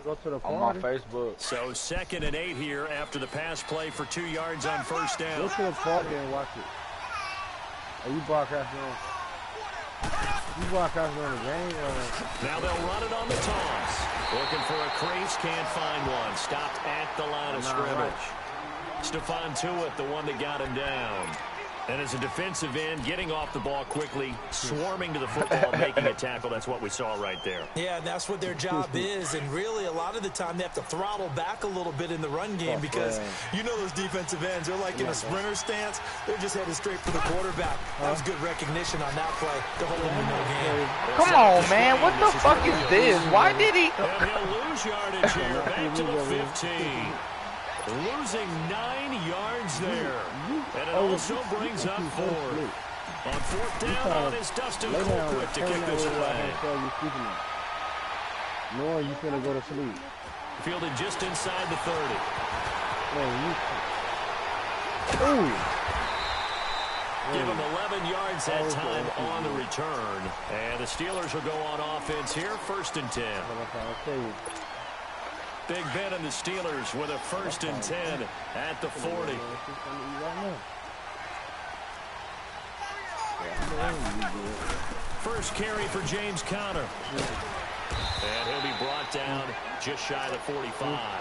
Go to the on my Facebook. So 2nd and 8 here after the pass play for 2 yards on first down. Go to the party and watch it. Are you broadcasting on? You broadcasting on the game? Now they'll run it on the toss. Looking for a crease, can't find one. Stopped at the line of scrimmage. Stephon Tuitt, the one that got him down. And as a defensive end, getting off the ball quickly, swarming to the football, making a tackle. That's what we saw right there. Yeah, and that's what their job is. And really, a lot of the time, they have to throttle back a little bit in the run game because you know those defensive ends. They're like in a sprinter stance. They're just headed straight for the quarterback. That was good recognition on that play to hold him in no game. Come on, man. What the fuck is this? Why did he? And he'll lose yardage here. Back to the 15. Losing 9 yards there. And it also brings up 4. On 4th down, it's Dustin Colquitt to kick this away. Knowing you finna go to sleep. Fielded just inside the 30. Give him 11 yards that time on the return. And the Steelers will go on offense here, 1st and 10. Big Ben and the Steelers with a 1st and 10 at the 40. First carry for James Conner. And he'll be brought down just shy of the 45.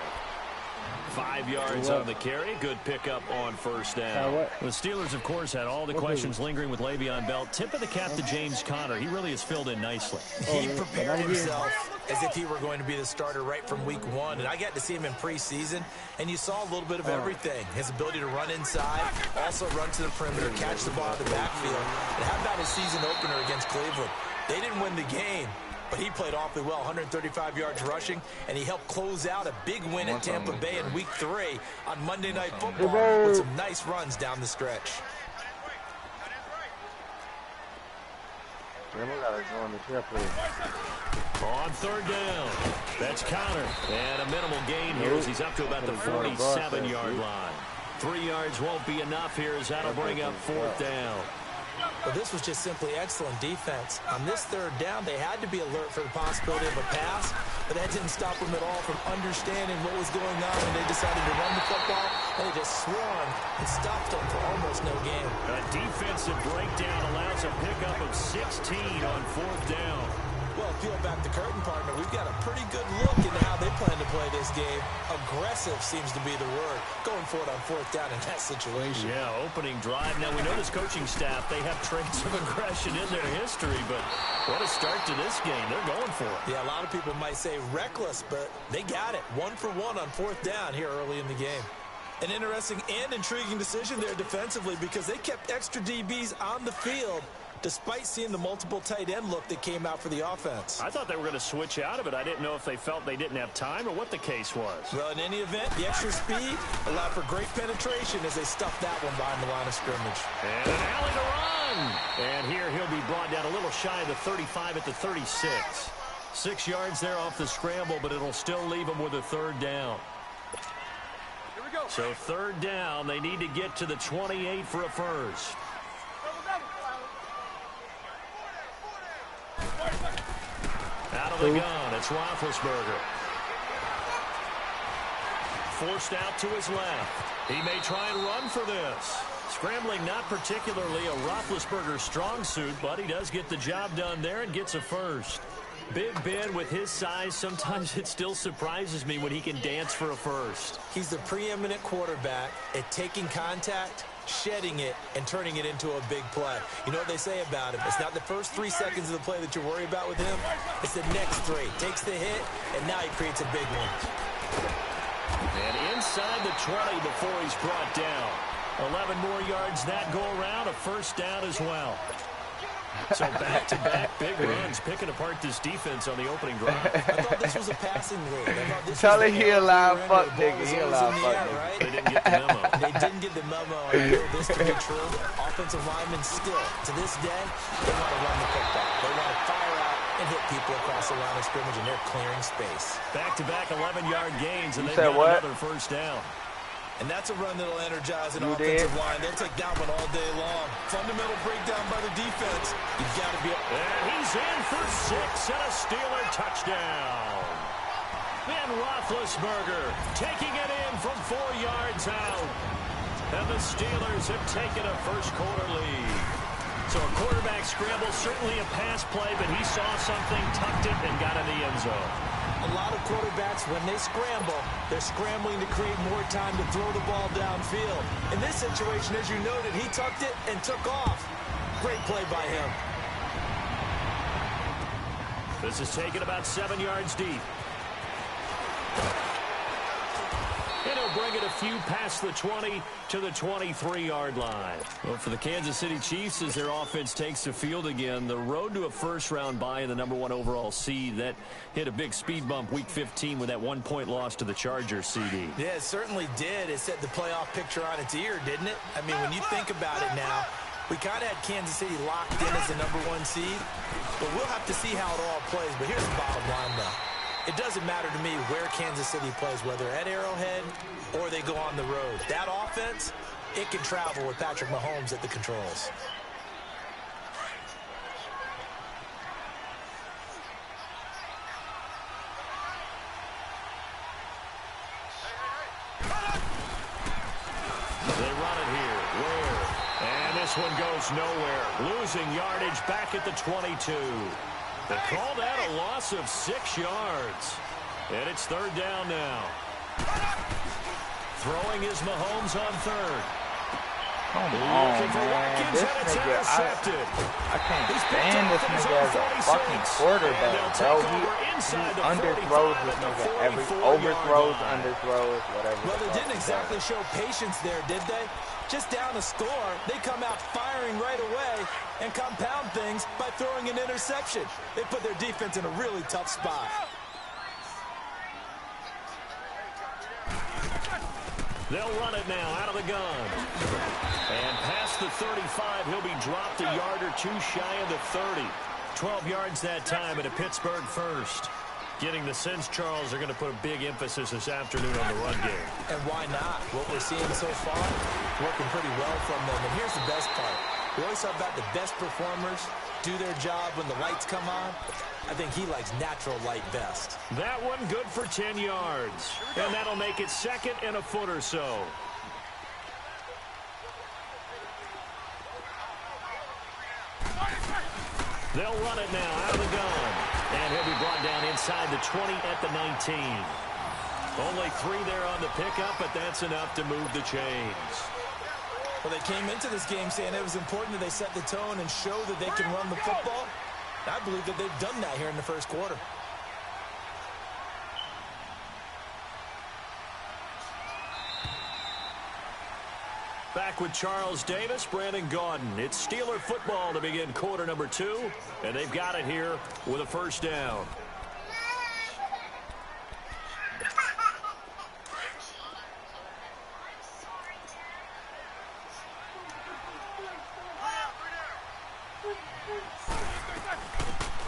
5 yards on the carry. Good pickup on 1st down. The Steelers, of course, had all the questions lingering with Le'Veon Bell. Tip of the cap to James Conner. He really has filled in nicely. He prepared himself as if he were going to be the starter right from week 1. And I got to see him in preseason, and you saw a little bit of everything. His ability to run inside, also run to the perimeter, catch the ball at the backfield. And how about his season opener against Cleveland? They didn't win the game, but he played awfully well, 135 yards rushing, and he helped close out a big win at Tampa Bay in Week 3 on Monday Night Football with some nice runs down the stretch. On 3rd down, that's Conner. And a minimal gain here as he's up to about the 47-yard line. 3 yards won't be enough here as that'll bring up 4th down. Well, this was just simply excellent defense. On this 3rd down, they had to be alert for the possibility of a pass, but that didn't stop them at all from understanding what was going on when they decided to run the football. They just swarmed and stopped them for almost no gain. A defensive breakdown allows a pickup of 16 on 4th down. Well, peel back the curtain, partner. We've got a pretty good look into how they plan to play this game. Aggressive seems to be the word. Going for it on 4th down in that situation. Yeah, opening drive. Now, we know this coaching staff, they have traits of aggression in their history, but what a start to this game. They're going for it. Yeah, a lot of people might say reckless, but they got it. 1 for 1 on 4th down here early in the game. An interesting and intriguing decision there defensively because they kept extra DBs on the field despite seeing the multiple tight end look that came out for the offense. I thought they were going to switch out of it. I didn't know if they felt they didn't have time or what the case was. Well, in any event, the extra speed allowed for great penetration as they stuffed that one behind the line of scrimmage. And an alley to run. And here he'll be brought down a little shy of the 35 at the 36. 6 yards there off the scramble, but it'll still leave him with a 3rd down. Here we go. So 3rd down, they need to get to the 28 for a first. Out of the gun, it's Roethlisberger. Forced out to his left. He may try and run for this. Scrambling not particularly a Roethlisberger strong suit, but he does get the job done there and gets a first. Big Ben with his size, sometimes it still surprises me when he can dance for a first. He's the preeminent quarterback at taking contact, shedding it, and turning it into a big play. You know what they say about him? It's not the first 3 seconds of the play that you worry about with him. It's the next 3. Takes the hit, and now he creates a big one. And inside the 20 before he's brought down. 11 more yards that go around, a first down as well. So back-to-back big runs, picking apart this defense on the opening drive. I thought this was a passing league. Tell it he allowed fuck nigga. He allowed fuck nigga. Right? They didn't get the memo. They didn't get the memo. I know this to be true. Offensive linemen still, to this day, they want to run the football. They want to fire out and hit people across the line of scrimmage, and they're clearing space. Back-to-back 11-yard gains, and they've got another first down. And that's a run that'll energize an offensive line. They'll take that one all day long. Fundamental breakdown by the defense. You've got to be... And he's in for 6 and a Steeler touchdown. Ben Roethlisberger taking it in from 4 yards out. And the Steelers have taken a first-quarter lead. So a quarterback scramble, certainly a pass play, but he saw something, tucked it, and got in the end zone. A lot of quarterbacks, when they scramble, they're scrambling to create more time to throw the ball downfield. In this situation, as you noted, he tucked it and took off. Great play by him. This is taken about 7 yards deep. And he'll bring it a few past the 20 to the 23-yard line. Well, for the Kansas City Chiefs, as their offense takes the field again, the road to a first-round bye in the #1 overall seed, that hit a big speed bump week 15 with that 1-point loss to the Chargers, CD. Yeah, it certainly did. It set the playoff picture on its ear, didn't it? I mean, when you think about it now, we kind of had Kansas City locked in as the #1 seed, but we'll have to see how it all plays. But here's the bottom line, though. It doesn't matter to me where Kansas City plays, whether at Arrowhead or they go on the road. That offense, it can travel with Patrick Mahomes at the controls. They run it here. Where? And this one goes nowhere. Losing yardage back at the 22. They call that a loss of 6 yards. And it's 3rd down now. Throwing is Mahomes on 3rd. Come on, man. This nigga, I can't stand this nigga as a fucking quarterback, bro. He underthrows this nigga. Overthrows, underthrows, whatever. Well, they didn't exactly show patience there, did they? Just down a score, they come out firing right away and compound things by throwing an interception. They put their defense in a really tough spot. They'll run it now out of the gun. And past the 35, he'll be dropped a yard or two shy of the 30. 12 yards that time at a Pittsburgh first. Getting the sense, Charles, are going to put a big emphasis this afternoon on the run game. And why not? What we're seeing so far, working pretty well from them. And here's the best part. We always talk about the best performers do their job when the lights come on. I think he likes natural light best. That one good for 10 yards. And that'll make it 2nd and a foot or so. They'll run it now out of the gun. And he'll be brought down inside the 20 at the 19. Only 3 there on the pickup, but that's enough to move the chains. Well, they came into this game saying it was important that they set the tone and show that they can run the football. I believe that they've done that here in the first quarter. Back with Charles Davis, Brandon Gaudin. It's Steeler football to begin quarter number 2, and they've got it here with a first down.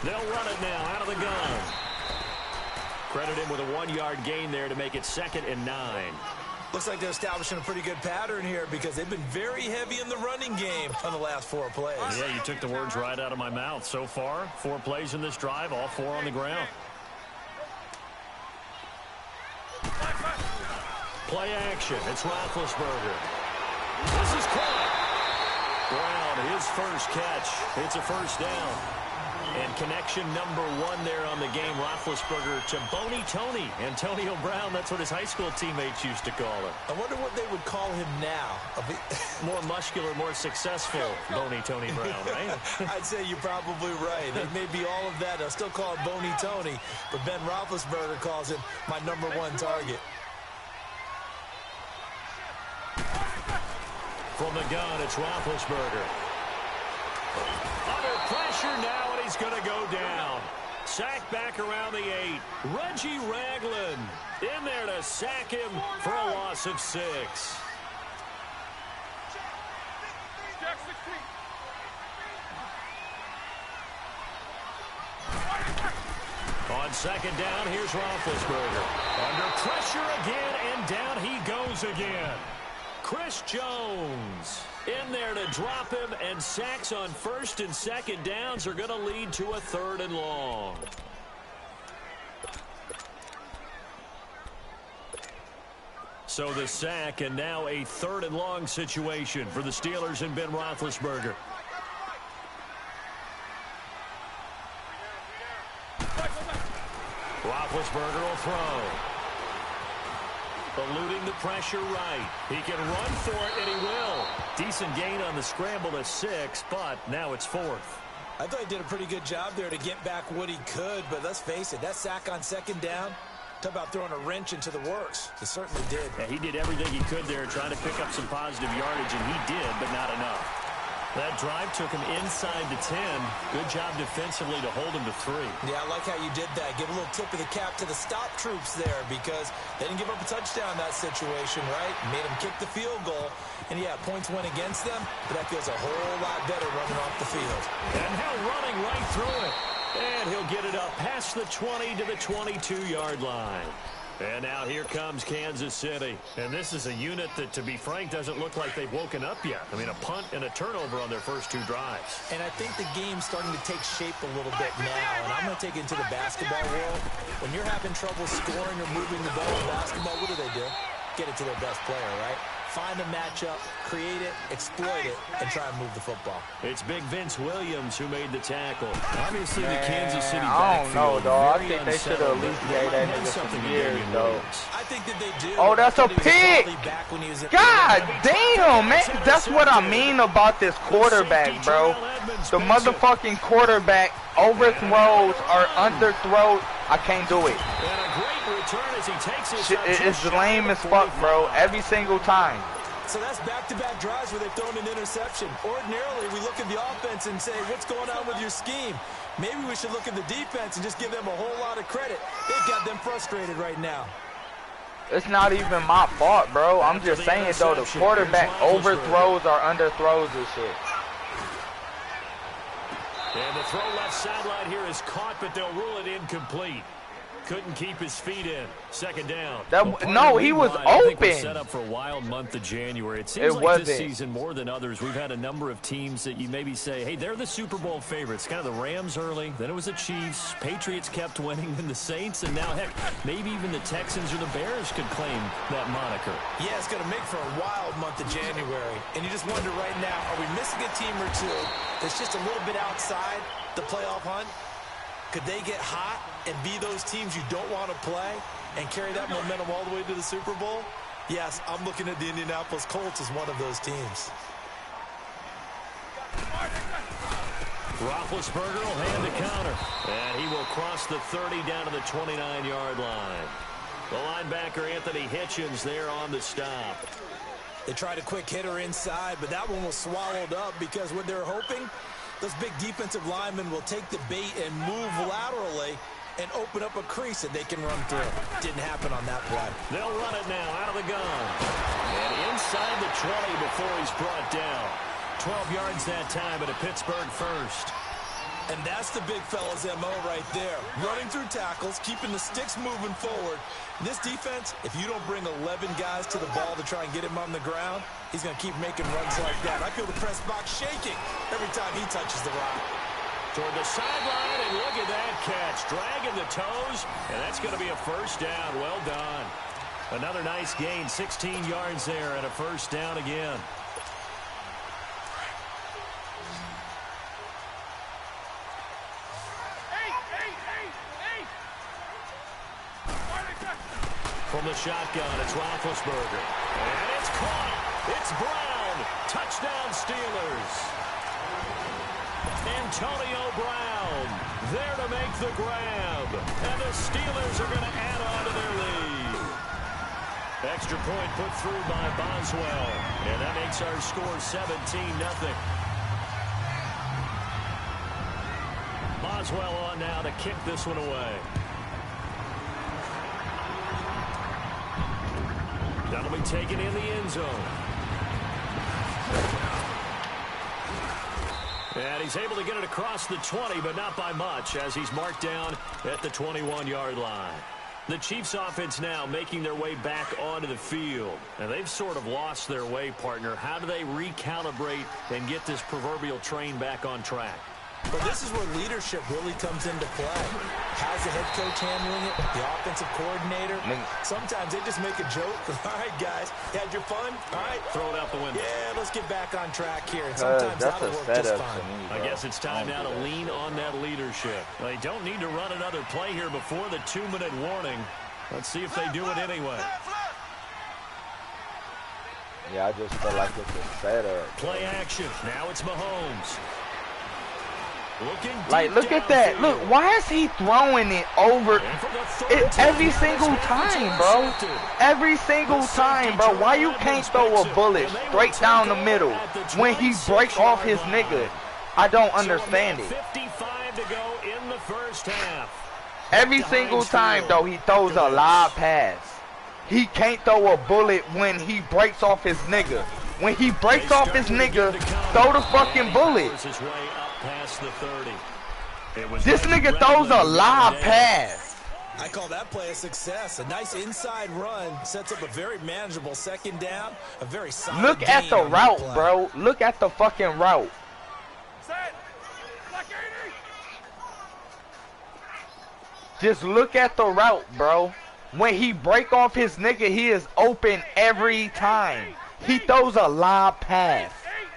They'll run it now out of the gun. Credit him with a 1-yard gain there to make it 2nd and 9. Looks like they're establishing a pretty good pattern here because they've been very heavy in the running game on the last 4 plays. Yeah, you took the words right out of my mouth. So far, 4 plays in this drive, all 4 on the ground. Play action. It's Roethlisberger. This is caught. Brown, his first catch. It's a first down. And connection number 1 there on the game, Roethlisberger to Boney Tony. Antonio Brown, that's what his high school teammates used to call him. I wonder what they would call him now. More muscular, more successful Boney Tony Brown, right? I'd say you're probably right. It may be all of that. I'll still call him Boney Tony, but Ben Roethlisberger calls him my number 1 target. From the gun, it's Roethlisberger. Under pressure now, and he's going to go down. Sacked back around the 8. Reggie Ragland in there to sack him for a loss of 6. On 2nd down, here's Roethlisberger. Under pressure again, and down he goes again. Chris Jones in there to drop him, and sacks on 1st and 2nd downs are going to lead to a 3rd and long. So the sack, and now a 3rd and long situation for the Steelers and Ben Roethlisberger. Roethlisberger will throw. Eluding the pressure right. He can run for it, and he will. Decent gain on the scramble to 6, but now it's 4th. I thought he did a pretty good job there to get back what he could, but let's face it, that sack on 2nd down, talk about throwing a wrench into the works. He certainly did. Yeah, he did everything he could there, trying to pick up some positive yardage, and he did, but not enough. That drive took him inside the 10. Good job defensively to hold him to 3. Yeah, I like how you did that. Give a little tip of the cap to the stop troops there because they didn't give up a touchdown in that situation, right? Made them kick the field goal. And, yeah, points went against them, but that feels a whole lot better running off the field. And now running right through it. And he'll get it up past the 20 to the 22-yard line. And now here comes Kansas City. And this is a unit that, to be frank, doesn't look like they've woken up yet. I mean, a punt and a turnover on their first 2 drives. And I think the game's starting to take shape a little bit now. And I'm going to take it into the basketball world. When you're having trouble scoring or moving the ball in basketball, what do? Get it to their best player, right? Find a matchup, create it, exploit it, and try and move the football. It's Big Vince Williams who made the tackle. Obviously, the Kansas City I don't know, backfield, dog. I think they should have at least gave that nigga some years, though. I think that they do. Oh, that's a pick! God damn, man. That's what I mean about this quarterback, bro. The motherfucking quarterback overthrows or underthrows. I can't do it. It's lame as fuck, bro. Every single time. So that's back-to-back drives where they've thrown an interception. Ordinarily, we look at the offense and say, what's going on with your scheme? Maybe we should look at the defense and just give them a whole lot of credit. They've got them frustrated right now. It's not even my fault, bro. I'm just saying, though, the quarterback overthrows or underthrows this shit. And the throw left sideline here is caught, but they'll rule it incomplete. Couldn't keep his feet in. 2nd down. No, he was open. Set up for a wild month of January. It seems like this season more than others, we've had a number of teams that you maybe say, hey, they're the Super Bowl favorites. Kind of the Rams early, then it was the Chiefs. Patriots kept winning, then the Saints, and now, heck, maybe even the Texans or the Bears could claim that moniker. Yeah, it's going to make for a wild month of January. And you just wonder right now, are we missing a team or two that's just a little bit outside the playoff hunt? Could they get hot and be those teams you don't want to play and carry that momentum all the way to the Super Bowl? Yes, I'm looking at the Indianapolis Colts as one of those teams. Roethlisberger will hand the counter. And he will cross the 30 down to the 29-yard line. The linebacker, Anthony Hitchens, there on the stop. They tried a quick hitter inside, but that one was swallowed up because what they're hoping, those big defensive linemen will take the bait and move laterally and open up a crease that they can run through. Didn't happen on that play. They'll run it now out of the gun. And inside the 20 before he's brought down. 12 yards that time at a Pittsburgh first. And that's the big fella's MO right there. Running through tackles, keeping the sticks moving forward. This defense, if you don't bring 11 guys to the ball to try and get him on the ground, he's going to keep making runs like that. I feel the press box shaking every time he touches the rock. Toward the sideline, and look at that catch. Dragging the toes, and that's going to be a first down. Well done. Another nice gain, 16 yards there, and a first down again. From the shotgun, it's Roethlisberger. And it's caught. It's Brown. Touchdown, Steelers. Antonio Brown there to make the grab. And the Steelers are going to add on to their lead. Extra point put through by Boswell. And that makes our score 17-0. Boswell on now to kick this one away. That'll be taken in the end zone. And he's able to get it across the 20, but not by much, as he's marked down at the 21-yard line. The Chiefs offense now making their way back onto the field. And they've sort of lost their way, partner. How do they recalibrate and get this proverbial train back on track? But this is where leadership really comes into play. How's the head coach handling it? The offensive coordinator? Sometimes they just make a joke. All right, guys, you had your fun? All right, throw it out the window. Yeah, let's get back on track here. And sometimes that'll work just fine. I guess it's time now to lean on that leadership. They don't need to run another play here before the 2-minute warning. Let's see if they do it anyway. Yeah, I just feel like it's a setup. Play action. Now it's Mahomes. Like, look at that. Look, why is he throwing it over every single time, bro? Every single time, bro. Why you can't throw a bullet straight down the middle when he breaks off his nigga? I don't understand it. 55 to go in the first half. Every single time, though, he throws a live pass. He can't throw a bullet when he breaks off his nigga. When he breaks off his nigga, throw the fucking bullet. Past the 30. This nigga throws a live pass. I call that play a success. A nice inside run sets up a very manageable second down. A very solid Look at the route, bro. Look at the fucking route. Just look at the route, bro. When he break off his nigga, he is open every time. He throws a live pass.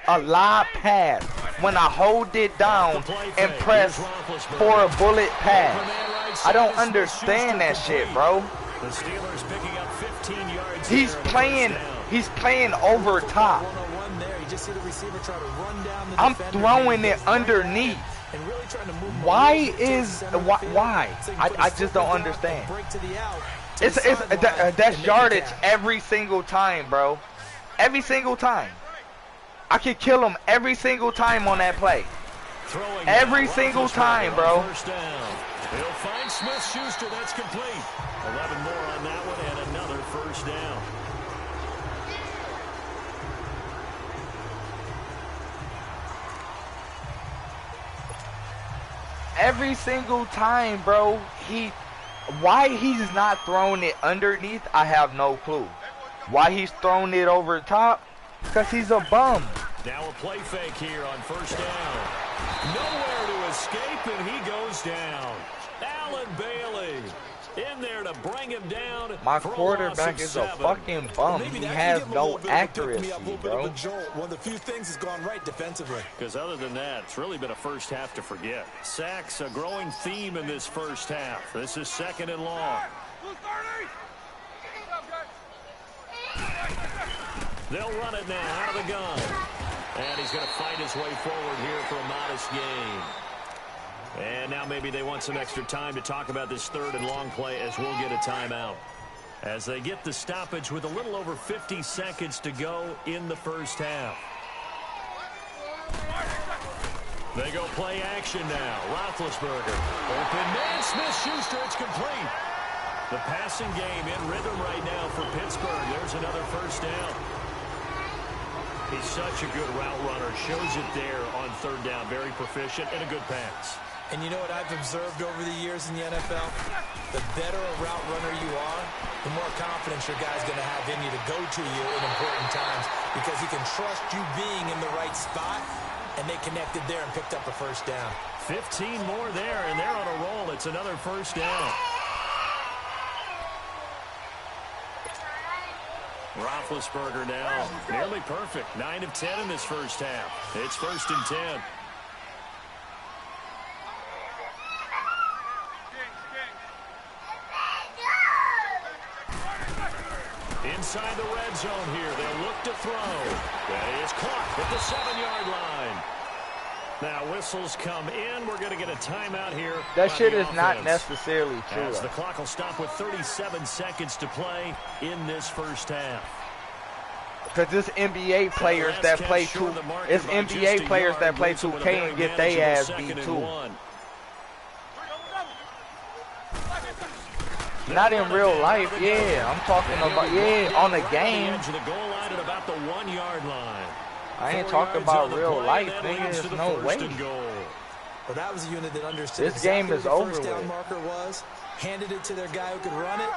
A live pass. When I hold it down and press for a bullet pass. I don't understand that shit, bro. The Steelers picking up 15 yards. He's playing over top. I'm throwing it underneath. Why? I just don't understand. That's yardage every single time, bro. Every single time. I could kill him every single time on that play. Every single time, bro. He'll find Smith-Schuster. That's complete. 11 more on that one and another first down. Every single time, bro. Why he's not throwing it underneath, I have no clue. Why he's throwing it over top? Because he's a bum. Now a play fake here on first down. Nowhere to escape, and he goes down. Allen Bailey in there to bring him down. My quarterback is a fucking bum. He has no accuracy, bro. One of the few things has gone right defensively. Because other than that, it's really been a first half to forget. Sacks, a growing theme in this first half. This is second and long. They'll run it now out of the gun. And he's going to fight his way forward here for a modest gain. And now maybe they want some extra time to talk about this third and long play as we'll get a timeout. As they get the stoppage with a little over 50 seconds to go in the first half. They go play action now. Roethlisberger. Open man. Smith-Schuster. It's complete. The passing game in rhythm right now for Pittsburgh. There's another first down. He's such a good route runner. Shows it there on third down. Very proficient and a good pass. And you know what I've observed over the years in the NFL? The better a route runner you are, the more confidence your guy's going to have in you to go to you in important times because he can trust you being in the right spot, and they connected there and picked up a first down. 15 more there, and they're on a roll. It's another first down. Roethlisberger now nearly perfect. 9 of 10 in this first half. It's first and 10. Inside the red zone here. They'll look to throw. That is caught at the 7-yard line. Now whistles come in. We're going to get a timeout here. That shit is not necessarily true. As the clock will stop with 37 seconds to play in this first half. Because this NBA players that play 2K, it's NBA players that play 2K and get their ass beat too. Not in real life, yeah. I'm talking about, yeah, on the game. The goal line at about the 1-yard line. I ain't talking about real life, nigga. There's no way. But that was a unit that understood this game is over with. First down marker was, handed it to their guy who could run it,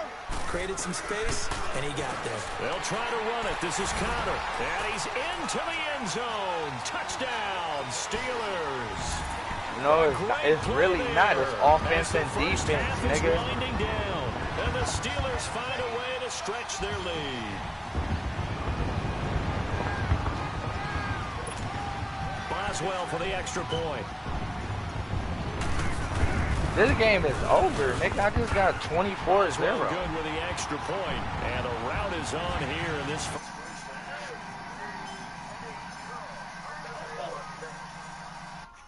created some space, and he got there. They'll try to run it. This is Connor. And he's into the end zone. Touchdown, Steelers. No, it's really not. It's offense and defense, nigga. And the Steelers find a way to stretch their lead. Boswell for the extra point. This game is over, nigga. I just got 24-0. Good with the extra point, and a rout is on here in this.